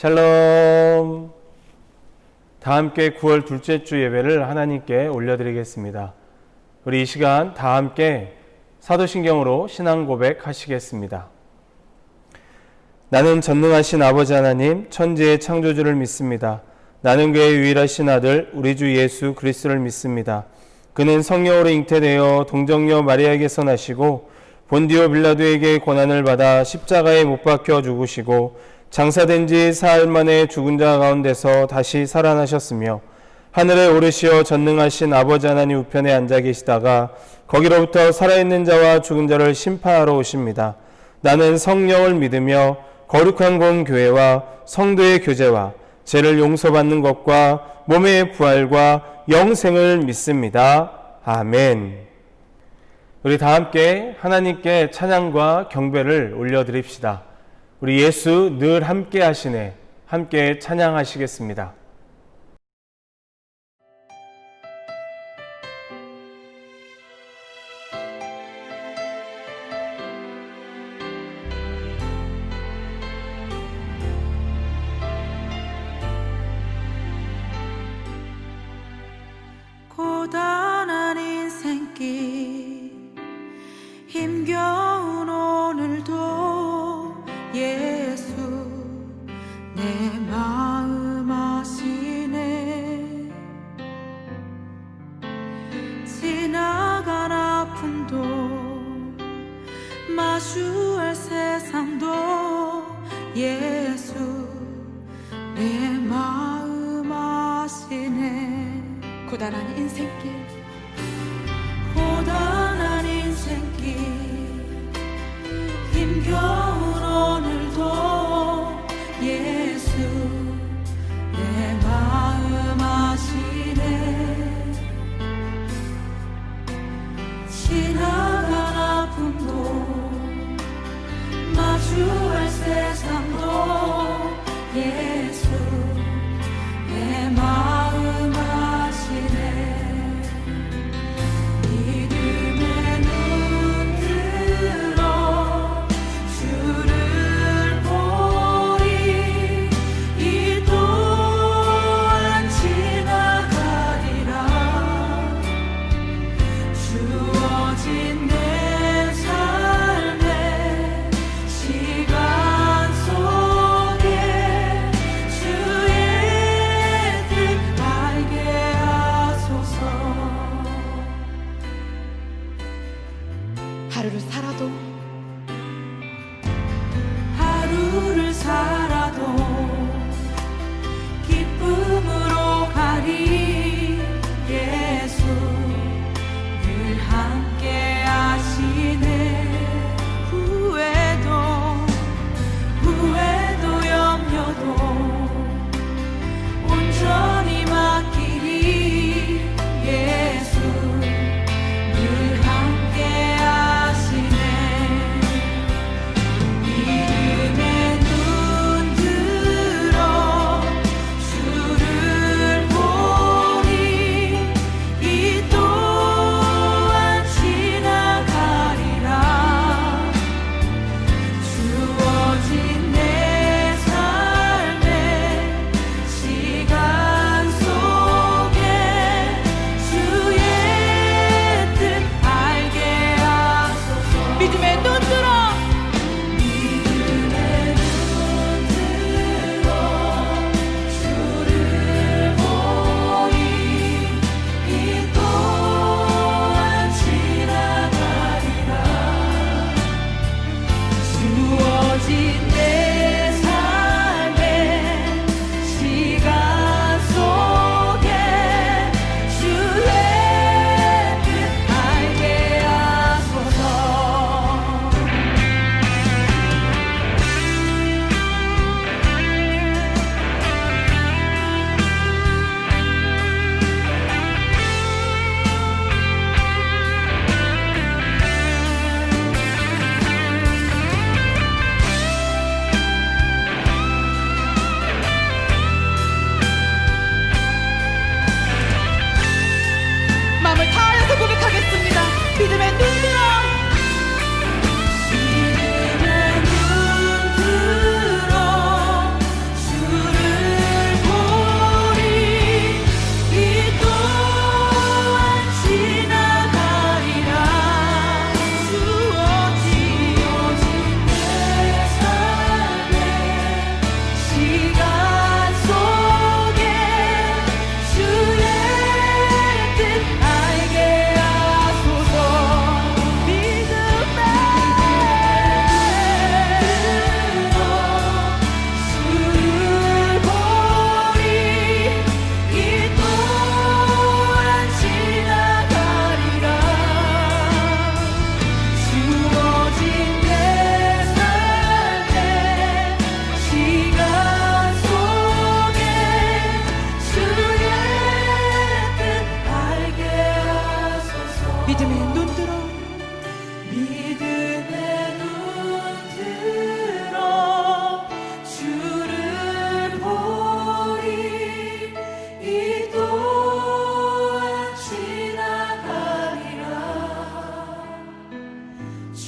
샬롬. 다 함께 9월 둘째 주 예배를 하나님께 올려드리겠습니다. 우리 이 시간 다 함께 사도신경으로 신앙 고백하시겠습니다. 나는 전능하신 아버지 하나님 천지의 창조주를 믿습니다. 나는 그의 유일하신 아들 우리 주 예수 그리스도를 믿습니다. 그는 성령으로 잉태되어 동정녀 마리아에게서 나시고 본디오 빌라도에게 고난을 받아 십자가에 못 박혀 죽으시고 장사된 지 사흘 만에 죽은 자 가운데서 다시 살아나셨으며 하늘에 오르시어 전능하신 아버지 하나님 우편에 앉아 계시다가 거기로부터 살아있는 자와 죽은 자를 심판하러 오십니다. 나는 성령을 믿으며 거룩한 공교회와 성도의 교제와 죄를 용서받는 것과 몸의 부활과 영생을 믿습니다. 아멘. 우리 다 함께 하나님께 찬양과 경배를 올려드립시다. 우리 예수 늘 함께 하시네. 함께 찬양하시겠습니다. 고단한 인생길 힘겨운 오늘도 예수 내 마음 아시네. 지나간 아픔도 마주할 세상도 예수 내 마음 아시네. 고단한 인생길 고단한 인생길 힘겨운 오늘도 예수 내 마음 아시네. 지나간 아픔도 마주할 세상도 예수 내 마음 아시네. 하루를 살아도 기쁨으로 가리. 예수 늘 함께 하시네. 후회도 염려도 온전히 맡기리. 예수 늘 함께 하시네. 이름에 눈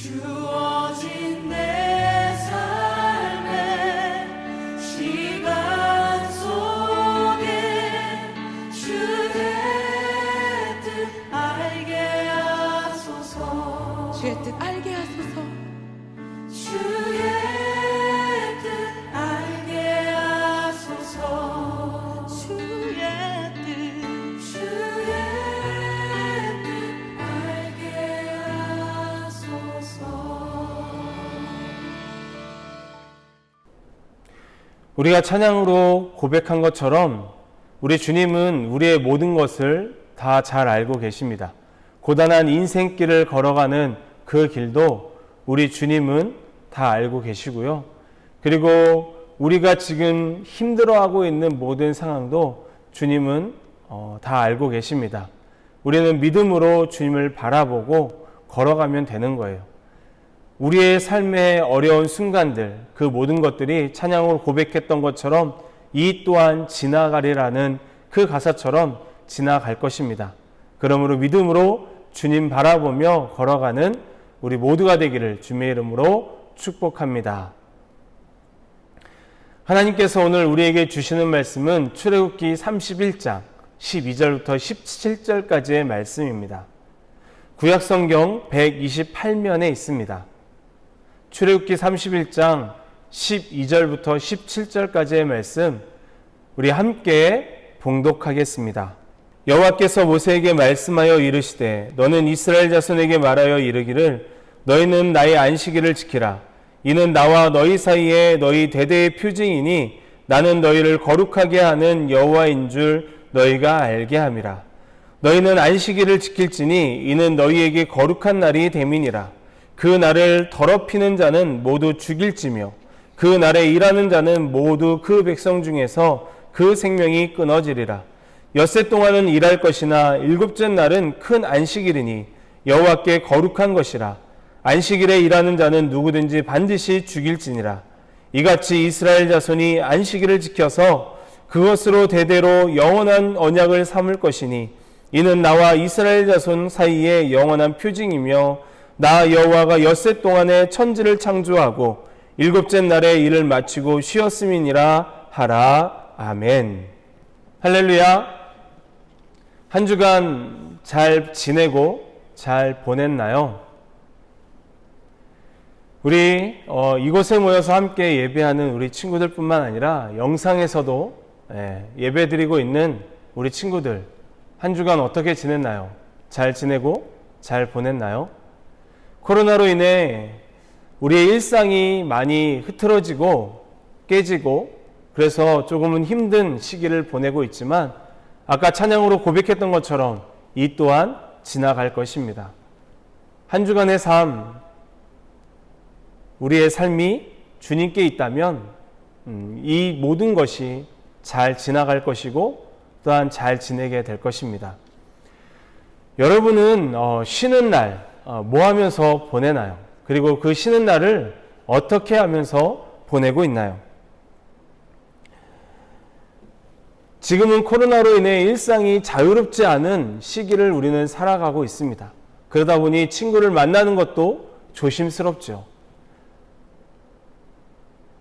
주어진 내 삶의 시간 속에 주의 뜻 알게 하소서. 주의 뜻 알게 하소서. 주의 뜻 알게 하소서. 주의 뜻 알게 하소서. 우리가 찬양으로 고백한 것처럼 우리 주님은 우리의 모든 것을 다 잘 알고 계십니다. 고단한 인생길을 걸어가는 그 길도 우리 주님은 다 알고 계시고요. 그리고 우리가 지금 힘들어하고 있는 모든 상황도 주님은 다 알고 계십니다. 우리는 믿음으로 주님을 바라보고 걸어가면 되는 거예요. 우리의 삶의 어려운 순간들, 그 모든 것들이 찬양으로 고백했던 것처럼 이 또한 지나가리라는 그 가사처럼 지나갈 것입니다. 그러므로 믿음으로 주님 바라보며 걸어가는 우리 모두가 되기를 주님의 이름으로 축복합니다. 하나님께서 오늘 우리에게 주시는 말씀은 출애굽기 31장 12절부터 17절까지의 말씀입니다. 구약성경 128면에 있습니다. 출애굽기 31장 12절부터 17절까지의 말씀 우리 함께 봉독하겠습니다. 여호와께서 모세에게 말씀하여 이르시되 너는 이스라엘 자손에게 말하여 이르기를 너희는 나의 안식일을 지키라. 이는 나와 너희 사이에 너희 대대의 표징이니 나는 너희를 거룩하게 하는 여호와인 줄 너희가 알게 함이라. 너희는 안식일을 지킬지니 이는 너희에게 거룩한 날이 됨이니라. 그 날을 더럽히는 자는 모두 죽일지며 그 날에 일하는 자는 모두 그 백성 중에서 그 생명이 끊어지리라. 엿새 동안은 일할 것이나 일곱째 날은 큰 안식일이니 여호와께 거룩한 것이라. 안식일에 일하는 자는 누구든지 반드시 죽일지니라. 이같이 이스라엘 자손이 안식일을 지켜서 그것으로 대대로 영원한 언약을 삼을 것이니 이는 나와 이스라엘 자손 사이에 영원한 표징이며 나 여호와가 엿새 동안에 천지를 창조하고 일곱째 날에 일을 마치고 쉬었음이니라 하라. 아멘. 할렐루야. 한 주간 잘 지내고 잘 보냈나요? 우리 이곳에 모여서 함께 예배하는 우리 친구들뿐만 아니라 영상에서도 예배드리고 있는 우리 친구들 한 주간 어떻게 지냈나요? 잘 지내고 잘 보냈나요? 코로나로 인해 우리의 일상이 많이 흐트러지고 깨지고 그래서 조금은 힘든 시기를 보내고 있지만 아까 찬양으로 고백했던 것처럼 이 또한 지나갈 것입니다. 한 주간의 삶, 우리의 삶이 주님께 있다면 이 모든 것이 잘 지나갈 것이고 또한 잘 지내게 될 것입니다. 여러분은 쉬는 날 뭐 하면서 보내나요? 그리고 그 쉬는 날을 어떻게 하면서 보내고 있나요? 지금은 코로나로 인해 일상이 자유롭지 않은 시기를 우리는 살아가고 있습니다. 그러다 보니 친구를 만나는 것도 조심스럽죠.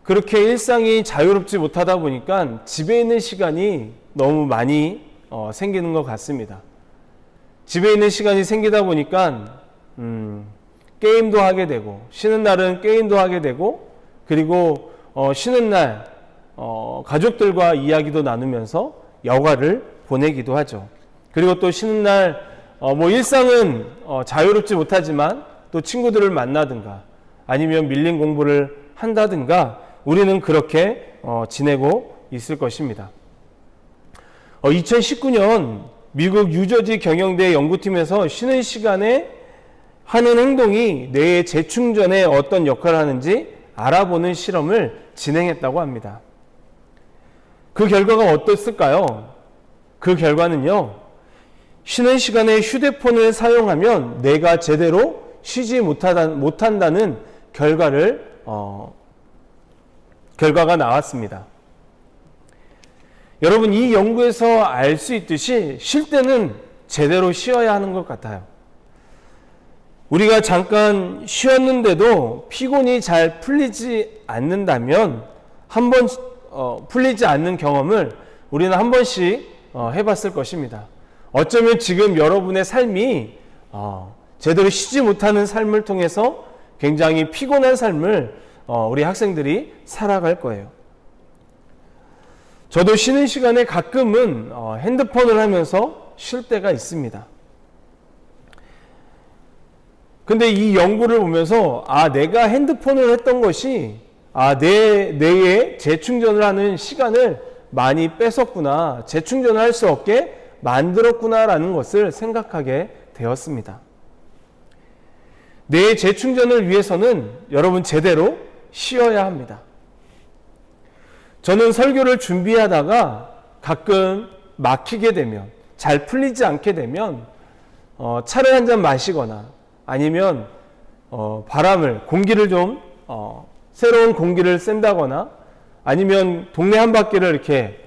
그렇게 일상이 자유롭지 못하다 보니까 집에 있는 시간이 너무 많이 생기는 것 같습니다. 집에 있는 시간이 생기다 보니까 게임도 하게 되고 쉬는 날은 게임도 하게 되고 그리고 쉬는 날 가족들과 이야기도 나누면서 여가를 보내기도 하죠. 그리고 또 쉬는 날 일상은 자유롭지 못하지만 또 친구들을 만나든가 아니면 밀린 공부를 한다든가 우리는 그렇게 지내고 있을 것입니다. 2019년 미국 뉴저지 경영대 연구팀에서 쉬는 시간에 하는 행동이 뇌의 재충전에 어떤 역할을 하는지 알아보는 실험을 진행했다고 합니다. 그 결과가 어땠을까요? 그 결과는요, 쉬는 시간에 휴대폰을 사용하면 뇌가 제대로 쉬지 못한다는 결과가 나왔습니다. 여러분, 이 연구에서 알 수 있듯이 쉴 때는 제대로 쉬어야 하는 것 같아요. 우리가 잠깐 쉬었는데도 피곤이 잘 풀리지 않는다면 한번 풀리지 않는 경험을 우리는 한 번씩 해봤을 것입니다. 어쩌면 지금 여러분의 삶이 제대로 쉬지 못하는 삶을 통해서 굉장히 피곤한 삶을 우리 학생들이 살아갈 거예요. 저도 쉬는 시간에 가끔은 핸드폰을 하면서 쉴 때가 있습니다. 근데 이 연구를 보면서 내가 핸드폰을 했던 것이 내 뇌에 재충전을 하는 시간을 많이 뺏었구나, 재충전을 할 수 없게 만들었구나라는 것을 생각하게 되었습니다. 뇌의 재충전을 위해서는 여러분 제대로 쉬어야 합니다. 저는 설교를 준비하다가 가끔 막히게 되면, 잘 풀리지 않게 되면 차를 한 잔 마시거나 아니면 공기를 좀 새로운 공기를 쐰다거나 아니면 동네 한 바퀴를 이렇게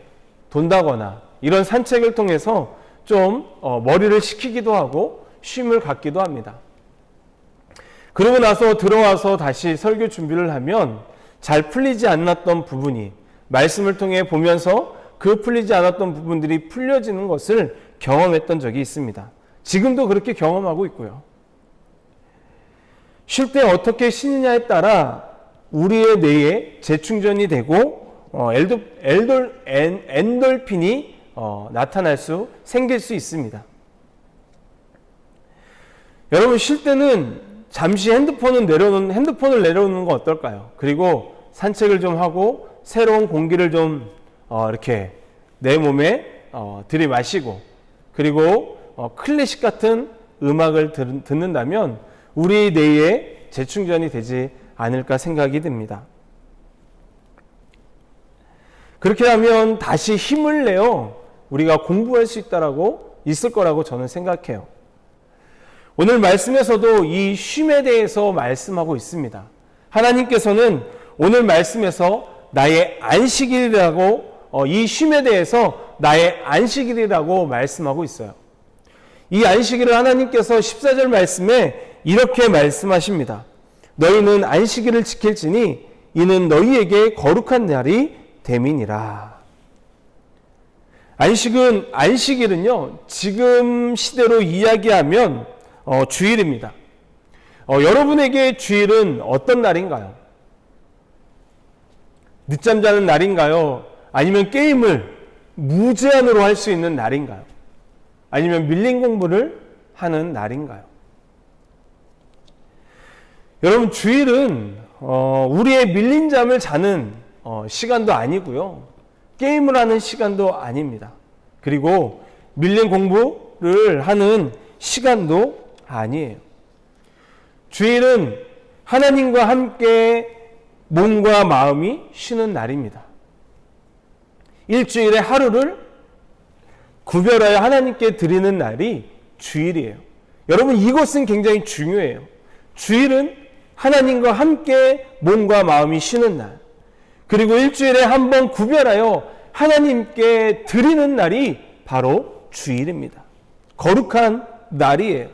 돈다거나 이런 산책을 통해서 좀 머리를 식히기도 하고 쉼을 갖기도 합니다. 그러고 나서 들어와서 다시 설교 준비를 하면 잘 풀리지 않았던 부분이 말씀을 통해 보면서 그 풀리지 않았던 부분들이 풀려지는 것을 경험했던 적이 있습니다. 지금도 그렇게 경험하고 있고요. 쉴 때 어떻게 쉬느냐에 따라 우리의 뇌에 재충전이 되고 엔돌핀이 생길 수 있습니다. 여러분 쉴 때는 잠시 핸드폰을 내려놓는 거 어떨까요? 그리고 산책을 좀 하고 새로운 공기를 좀 이렇게 내 몸에 들이마시고 그리고 클래식 같은 음악을 듣는다면 우리 뇌에 재충전이 되지 않을까 생각이 듭니다. 그렇게 하면 다시 힘을 내어 우리가 공부할 수 있을 거라고 저는 생각해요. 오늘 말씀에서도 이 쉼에 대해서 말씀하고 있습니다. 하나님께서는 오늘 말씀에서 나의 안식일이라고 이 쉼에 대해서 나의 안식일이라고 말씀하고 있어요. 이 안식일을 하나님께서 14절 말씀에 이렇게 말씀하십니다. 너희는 안식일을 지킬지니 이는 너희에게 거룩한 날이 됨이니라. 안식일은요, 지금 시대로 이야기하면 주일입니다. 여러분에게 주일은 어떤 날인가요? 늦잠 자는 날인가요? 아니면 게임을 무제한으로 할 수 있는 날인가요? 아니면 밀린 공부를 하는 날인가요? 여러분, 주일은 우리의 밀린 잠을 자는 시간도 아니고요, 게임을 하는 시간도 아닙니다. 그리고 밀린 공부를 하는 시간도 아니에요. 주일은 하나님과 함께 몸과 마음이 쉬는 날입니다. 일주일의 하루를 구별하여 하나님께 드리는 날이 주일이에요. 여러분, 이것은 굉장히 중요해요. 주일은 하나님과 함께 몸과 마음이 쉬는 날, 그리고 일주일에 한 번 구별하여 하나님께 드리는 날이 바로 주일입니다. 거룩한 날이에요.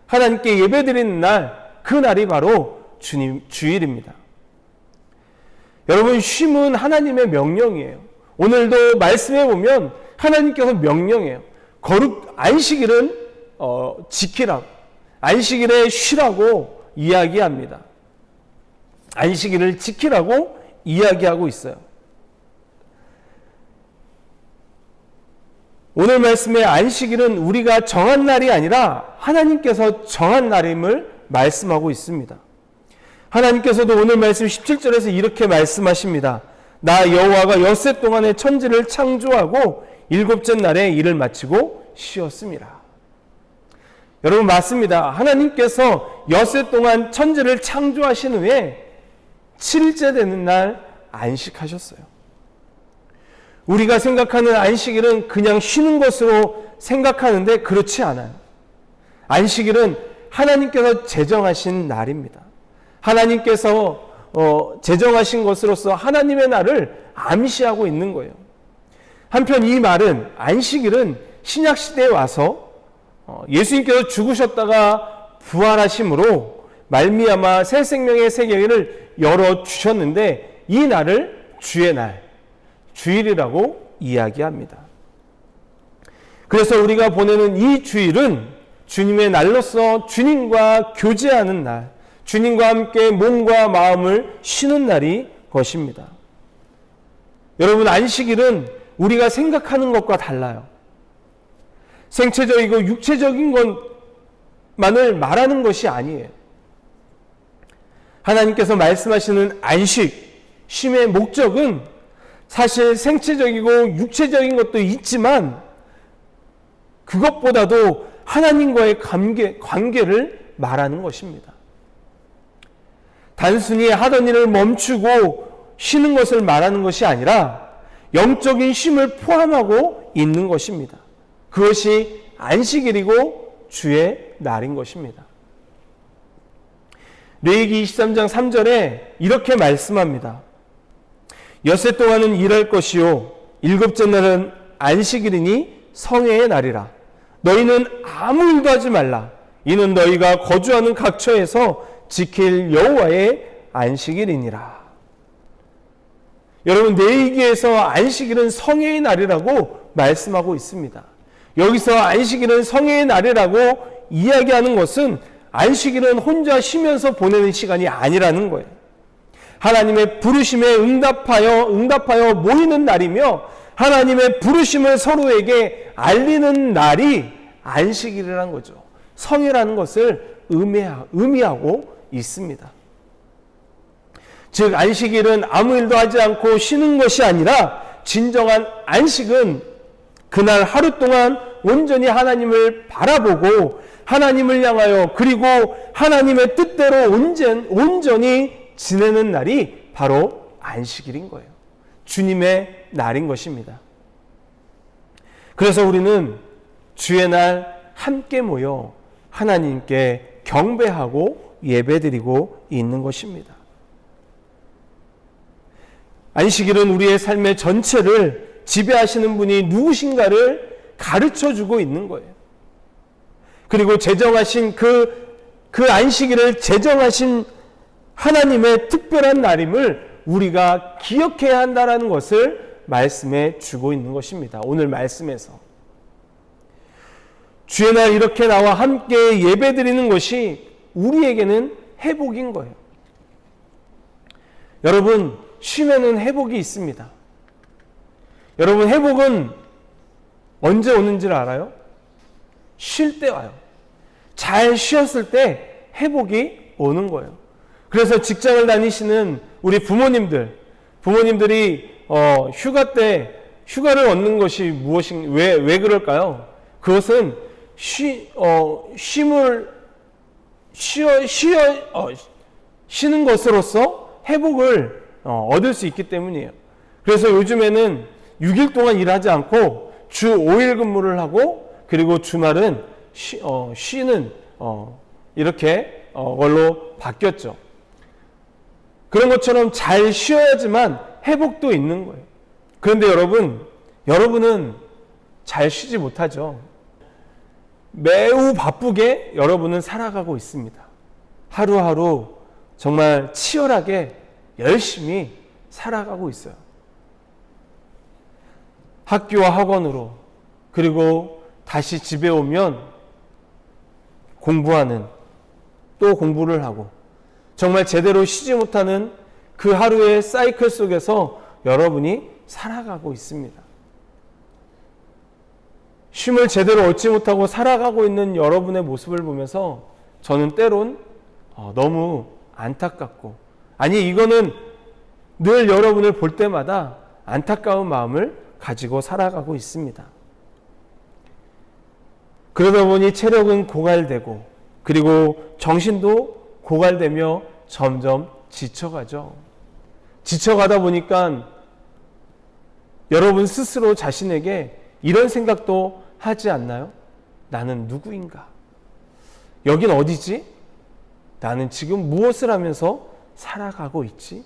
하나님께 예배드리는 날, 그 날이 바로 주일입니다. 여러분, 쉼은 하나님의 명령이에요. 오늘도 말씀해 보면 하나님께서 명령해요. 안식일은 지키라고, 안식일에 쉬라고 이야기합니다. 안식일을 지키라고 이야기하고 있어요. 오늘 말씀의 안식일은 우리가 정한 날이 아니라 하나님께서 정한 날임을 말씀하고 있습니다. 하나님께서도 오늘 말씀 17절에서 이렇게 말씀하십니다. 나 여호와가 엿새 동안에 천지를 창조하고 일곱째 날에 일을 마치고 쉬었습니다. 여러분, 맞습니다. 하나님께서 엿새 동안 천지를 창조하신 후에 7일째 되는 날 안식하셨어요. 우리가 생각하는 안식일은 그냥 쉬는 것으로 생각하는데 그렇지 않아요. 안식일은 하나님께서 제정하신 날입니다. 하나님께서 제정하신 것으로서 하나님의 날을 암시하고 있는 거예요. 한편 이 말은, 안식일은 신약시대에 와서 예수님께서 죽으셨다가 부활하심으로 말미암아 새 생명의 세계를 열어 주셨는데 이 날을 주의 날, 주일이라고 이야기합니다. 그래서 우리가 보내는 이 주일은 주님의 날로서 주님과 교제하는 날, 주님과 함께 몸과 마음을 쉬는 날이 것입니다. 여러분, 안식일은 우리가 생각하는 것과 달라요. 생체적이고 육체적인 것만을 말하는 것이 아니에요. 하나님께서 말씀하시는 안식, 쉼의 목적은 사실 생체적이고 육체적인 것도 있지만 그것보다도 하나님과의 관계를 말하는 것입니다. 단순히 하던 일을 멈추고 쉬는 것을 말하는 것이 아니라 영적인 쉼을 포함하고 있는 것입니다. 그것이 안식일이고 주의 날인 것입니다. 레위기 23장 3절에 이렇게 말씀합니다. 엿새 동안은 일할 것이요 일곱째 날은 안식일이니 성회의 날이라. 너희는 아무 일도 하지 말라. 이는 너희가 거주하는 각처에서 지킬 여호와의 안식일이니라. 여러분, 레위기에서 안식일은 성회의 날이라고 말씀하고 있습니다. 여기서 안식일은 성회의 날이라고 이야기하는 것은 안식일은 혼자 쉬면서 보내는 시간이 아니라는 거예요. 하나님의 부르심에 응답하여 모이는 날이며 하나님의 부르심을 서로에게 알리는 날이 안식일이라는 거죠. 성회라는 것을 의미하고 있습니다. 즉 안식일은 아무 일도 하지 않고 쉬는 것이 아니라 진정한 안식은 그날 하루 동안 온전히 하나님을 바라보고 하나님을 향하여 그리고 하나님의 뜻대로 온전히 지내는 날이 바로 안식일인 거예요. 주님의 날인 것입니다. 그래서 우리는 주의 날 함께 모여 하나님께 경배하고 예배드리고 있는 것입니다. 안식일은 우리의 삶의 전체를 지배하시는 분이 누구신가를 가르쳐주고 있는 거예요. 그리고 제정하신 그 안식일을 제정하신 하나님의 특별한 날임을 우리가 기억해야 한다는 것을 말씀해 주고 있는 것입니다. 오늘 말씀에서. 주의 날 이렇게 나와 함께 예배드리는 것이 우리에게는 회복인 거예요. 여러분, 쉼에는 회복이 있습니다. 여러분, 회복은 언제 오는지를 알아요? 쉴 때 와요. 잘 쉬었을 때 회복이 오는 거예요. 그래서 직장을 다니시는 우리 부모님들이 휴가 때 휴가를 얻는 것이 왜 그럴까요? 그것은 쉬는 것으로서 회복을 얻을 수 있기 때문이에요. 그래서 요즘에는 6일 동안 일하지 않고 주 5일 근무를 하고 그리고 주말은 쉬는 이렇게 걸로 바뀌었죠. 그런 것처럼 잘 쉬어야지만 회복도 있는 거예요. 그런데 여러분은 잘 쉬지 못하죠. 매우 바쁘게 여러분은 살아가고 있습니다. 하루하루 정말 치열하게 열심히 살아가고 있어요. 학교와 학원으로, 그리고 다시 집에 오면 공부하는, 또 공부를 하고, 정말 제대로 쉬지 못하는 그 하루의 사이클 속에서 여러분이 살아가고 있습니다. 쉼을 제대로 얻지 못하고 살아가고 있는 여러분의 모습을 보면서 저는 때론 너무 안타깝고, 아니 이거는 늘 여러분을 볼 때마다 안타까운 마음을 가지고 살아가고 있습니다. 그러다 보니 체력은 고갈되고 그리고 정신도 고갈되며 점점 지쳐가죠. 지쳐가다 보니까 여러분 스스로 자신에게 이런 생각도 하지 않나요? 나는 누구인가? 여긴 어디지? 나는 지금 무엇을 하면서 살아가고 있지?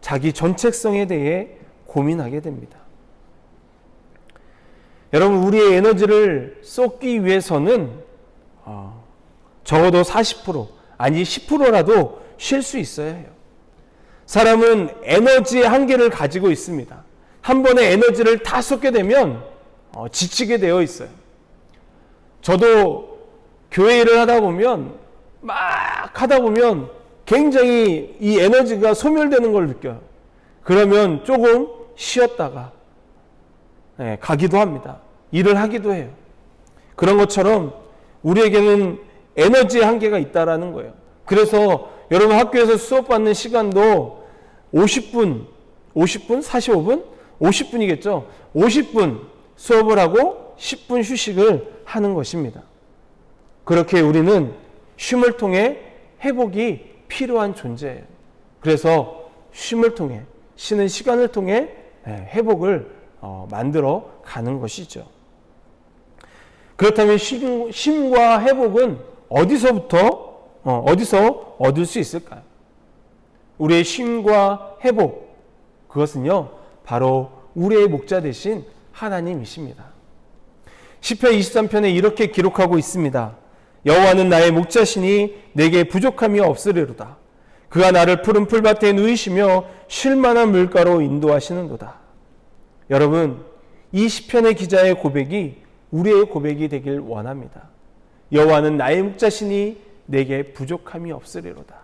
자기 정체성에 대해 고민하게 됩니다. 여러분, 우리의 에너지를 쏟기 위해서는 적어도 40% 아니 10%라도 쉴 수 있어야 해요. 사람은 에너지의 한계를 가지고 있습니다. 한 번에 에너지를 다 쏟게 되면 지치게 되어 있어요. 저도 교회 일을 하다 보면 막 하다 보면 굉장히 이 에너지가 소멸되는 걸 느껴요. 그러면 조금 쉬었다가 가기도 합니다. 일을 하기도 해요. 그런 것처럼 우리에게는 에너지의 한계가 있다라는 거예요. 그래서 여러분 학교에서 수업받는 시간도 50분, 45분? 50분이겠죠. 50분 수업을 하고 10분 휴식을 하는 것입니다. 그렇게 우리는 쉼을 통해 회복이 필요한 존재예요. 그래서 쉼을 통해, 쉬는 시간을 통해 회복을 만들어 가는 것이죠. 그렇다면 쉼과 회복은 어디서 얻을 수 있을까요? 우리의 쉼과 회복, 그것은요, 바로 우리의 목자 되신 하나님이십니다. 시편 23편에 이렇게 기록하고 있습니다. 여호와는 나의 목자시니 내게 부족함이 없으리로다. 그가 나를 푸른 풀밭에 누이시며 쉴 만한 물가로 인도하시는도다. 여러분, 이 시편의 기자의 고백이 우리의 고백이 되길 원합니다. 여호와는 나의 목자시니 내게 부족함이 없으리로다.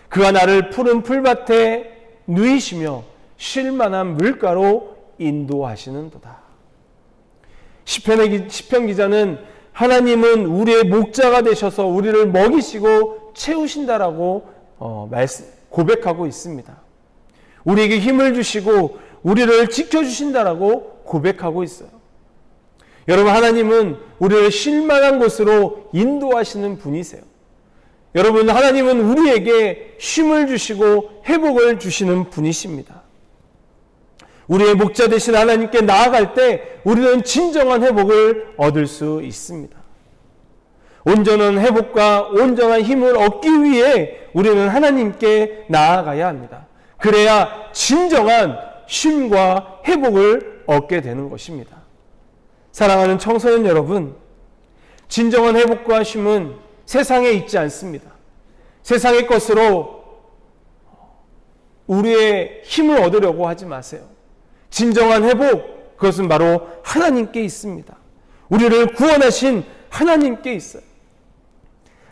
그가 나를 푸른 풀밭에 누이시며 쉴 만한 물가로 인도하시는도다. 시편 기자는 하나님은 우리의 목자가 되셔서 우리를 먹이시고 채우신다라고 고백하고 있습니다. 우리에게 힘을 주시고 우리를 지켜주신다라고 고백하고 있어요. 여러분, 하나님은 우리를 쉴 만한 곳으로 인도하시는 분이세요. 여러분, 하나님은 우리에게 쉼을 주시고 회복을 주시는 분이십니다. 우리의 목자 되신 하나님께 나아갈 때 우리는 진정한 회복을 얻을 수 있습니다. 온전한 회복과 온전한 힘을 얻기 위해 우리는 하나님께 나아가야 합니다. 그래야 진정한 쉼과 회복을 얻게 되는 것입니다. 사랑하는 청소년 여러분, 진정한 회복과 쉼은 세상에 있지 않습니다. 세상의 것으로 우리의 힘을 얻으려고 하지 마세요. 진정한 회복, 그것은 바로 하나님께 있습니다. 우리를 구원하신 하나님께 있어요.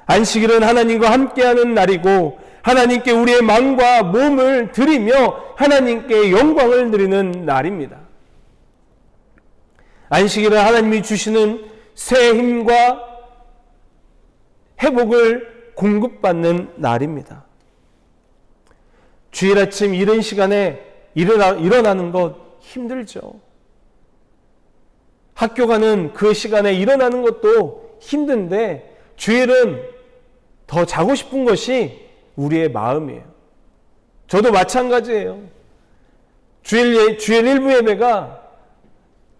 안식일은 하나님과 함께하는 날이고 하나님께 우리의 마음과 몸을 드리며 하나님께 영광을 드리는 날입니다. 안식일은 하나님이 주시는 새 힘과 회복을 공급받는 날입니다. 주일 아침 이른 시간에 일어나는 것 힘들죠. 학교 가는 그 시간에 일어나는 것도 힘든데 주일은 더 자고 싶은 것이 우리의 마음이에요. 저도 마찬가지예요. 주일 일부 예배가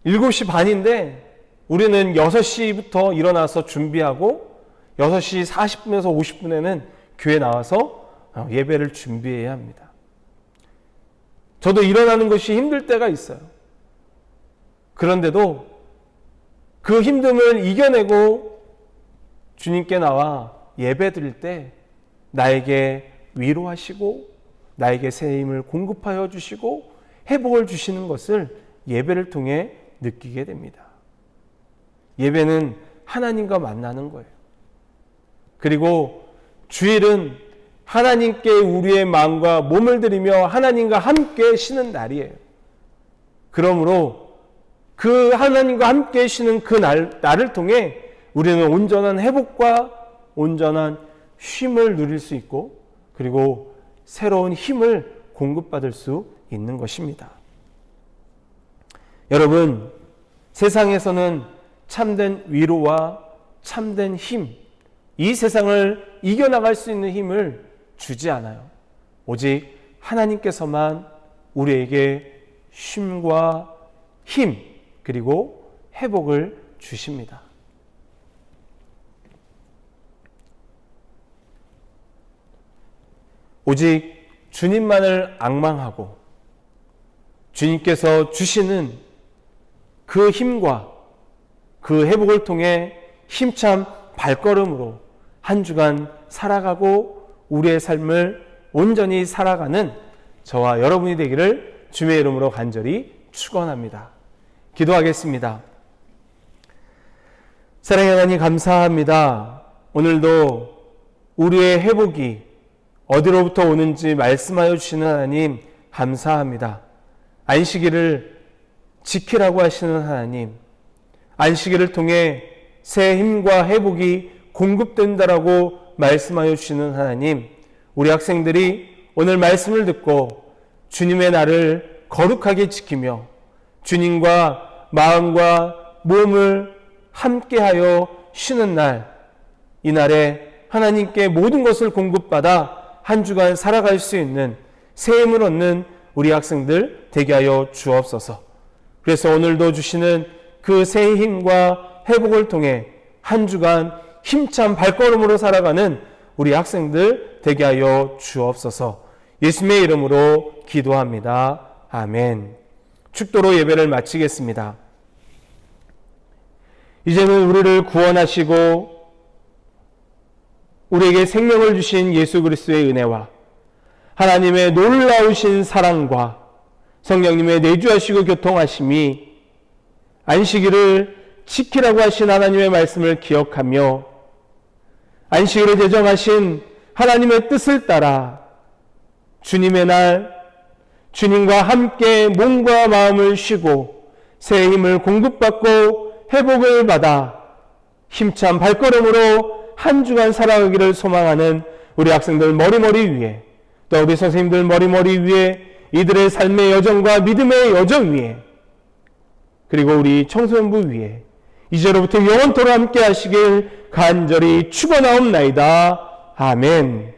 7시 반인데 우리는 6시부터 일어나서 준비하고 6시 40분에서 50분에는 교회 나와서 예배를 준비해야 합니다. 저도 일어나는 것이 힘들 때가 있어요. 그런데도 그 힘듦을 이겨내고 주님께 나와 예배 드릴 때 나에게 위로하시고 나에게 새 힘을 공급하여 주시고 회복을 주시는 것을 예배를 통해 느끼게 됩니다. 예배는 하나님과 만나는 거예요. 그리고 주일은 하나님께 우리의 마음과 몸을 드리며 하나님과 함께 쉬는 날이에요. 그러므로 그 하나님과 함께 쉬는 그 날을 통해 우리는 온전한 회복과 온전한 쉼을 누릴 수 있고 그리고 새로운 힘을 공급받을 수 있는 것입니다. 여러분, 세상에서는 참된 위로와 참된 힘, 이 세상을 이겨나갈 수 있는 힘을 주지 않아요. 오직 하나님께서만 우리에게 쉼과 힘 그리고 회복을 주십니다. 오직 주님만을 앙망하고 주님께서 주시는 그 힘과 그 회복을 통해 힘찬 발걸음으로 한 주간 살아가고 우리의 삶을 온전히 살아가는 저와 여러분이 되기를 주님의 이름으로 간절히 축원합니다. 기도하겠습니다. 사랑의 하나님 감사합니다. 오늘도 우리의 회복이 어디로부터 오는지 말씀하여 주시는 하나님 감사합니다. 안식일을 지키라고 하시는 하나님, 안식일을 통해 새 힘과 회복이 공급된다라고 말씀하여 주시는 하나님, 우리 학생들이 오늘 말씀을 듣고 주님의 날을 거룩하게 지키며 주님과 마음과 몸을 함께하여 쉬는 날, 이 날에 하나님께 모든 것을 공급받아 한 주간 살아갈 수 있는 새 힘을 얻는 우리 학생들 되게 하여 주옵소서. 그래서 오늘도 주시는 그 새 힘과 회복을 통해 한 주간 힘찬 발걸음으로 살아가는 우리 학생들 되게 하여 주옵소서. 예수님의 이름으로 기도합니다. 아멘. 축도로 예배를 마치겠습니다. 이제는 우리를 구원하시고 우리에게 생명을 주신 예수 그리스도의 은혜와 하나님의 놀라우신 사랑과 성령님의 내주하시고 교통하심이 안식일을 지키라고 하신 하나님의 말씀을 기억하며 안식일을 제정하신 하나님의 뜻을 따라 주님의 날 주님과 함께 몸과 마음을 쉬고 새 힘을 공급받고 회복을 받아 힘찬 발걸음으로 한 주간 살아가기를 소망하는 우리 학생들 머리머리 위에, 또 우리 선생님들 머리머리 위에, 이들의 삶의 여정과 믿음의 여정 위에, 그리고 우리 청소년부 위에 이제로부터 영원토록 함께 하시길 간절히 축원하옵나이다. 아멘.